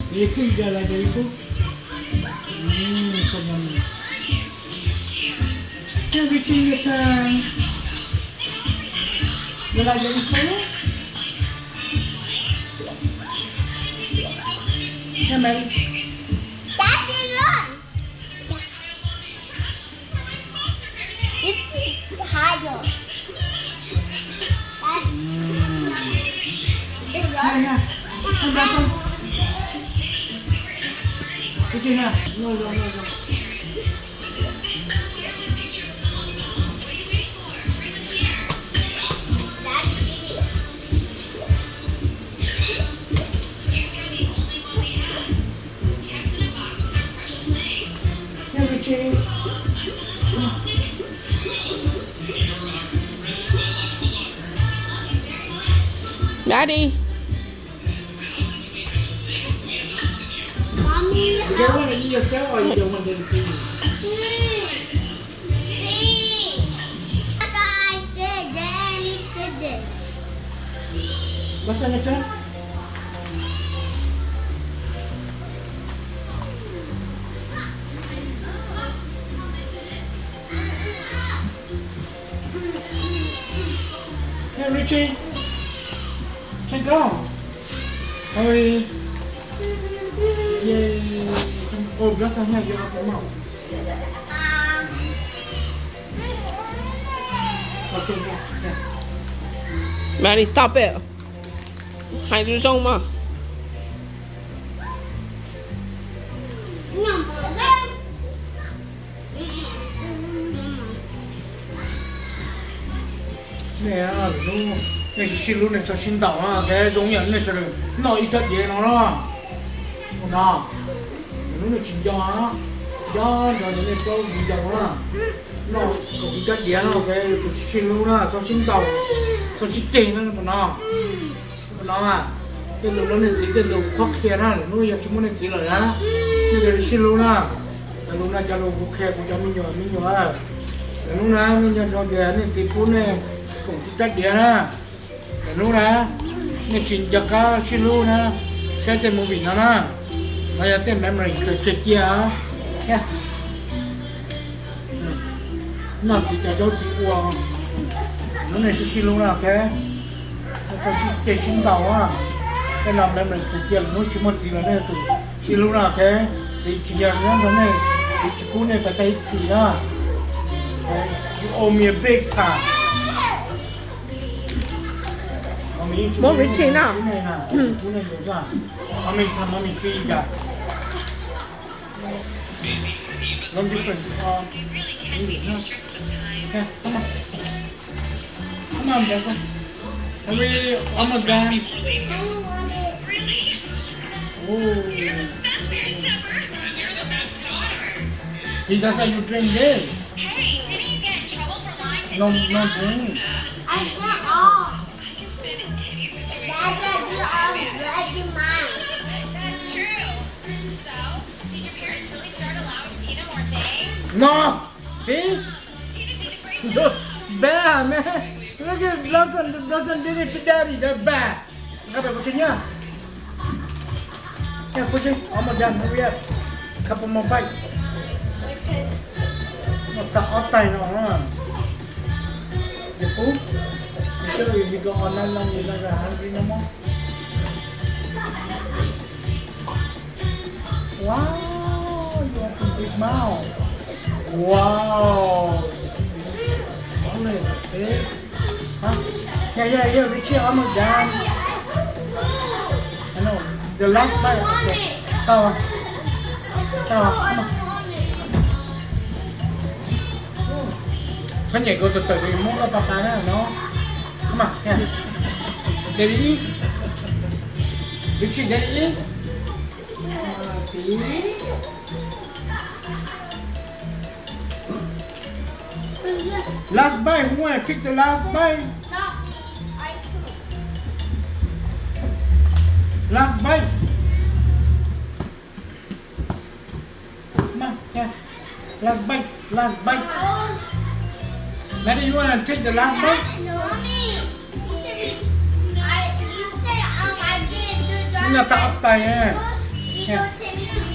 Itu dia lagi itu. Kamu. Yang bikin kita. Dia lagi itu. Yang mana? Daddy, look. It's higher. Mana? Yang belakang. Itu na. No. Yang bikin. Daddy. Mommy, You don't want to eat yourself or you don't want them to eat? What's on the top? Hey Richie, check out. Hurry. Yay. Oh, biasanya dia apa mau? Okay, yeah. Maddie, stop it. 孩子送嘛。 Nè, lúc này chỉ lúc này cho xin tàu à, cái giống như này sẽ nó ít thật gì nó đó, nó, lúc này chỉ cho rồi này cho gì dầu đó, nó có ít thật gì nó cái cho xin lúc đó cho xin tàu, cho xin tiền nó à, cái lúc này chỉ cái lúc thoát kia đó, lúc giờ chúng mình chỉ là đó, cái xin lúc đó, lúc này cho lúc kia của cho mình nhiều à, lúc nào mình cho cái này thì phun này cũng chắc gì na, lúc đó này chuyện giặc á xin lúc na, cái tên mua vị nó na, bây giờ tên mình khởi chia á, nha, nó chỉ cho chị uống, nó này xin lúc nào cái cái xin tàu á, cái làm mình khởi chia nó chỉ một gì là này tụi xin lúc nào cái chỉ giờ nó này chỉ cú này phải tay xì đó, ôm miệng big cả. Bố Richie nào? Mamiทำ mami feed ya. No difference. Okay, come on. Come on, Bethel. Hurry, almost done. Oh. See, that's how you drink this. Hey, didn't you get in trouble for lying to No drink. I got all. That's Dad, you already mine. true. So, did your parents really start allowing Tina more things? No. See? Tina did a great job. Look, bad man. Look at Lawson did it to Daddy. That's bad. Các bạn có chuyện nhá. Yeah, push it. Almost done. Hurry up. Couple more bites. Ớt tay nó. The food. You sure if you go on that long, you're not gonna hungry no more? Wow, you have a big mouth. Wow. Only big. Huh? Yeah, Richie, almost done. I know. The last bite. Okay. Come on, come on.ฉันใหญ่กว่าตัวๆมุกกับปลาปลาได้เนาะ Come on, yeah. Daddy eat. Richie, Daddy eat. See? Last bite. Who wanna take the last bite? No, I Last bite. Come on, yeah. Last bite. Last bite. Daddy, you wanna take the last bite? Mommy, you say I did the Nó tạp tay á. You Your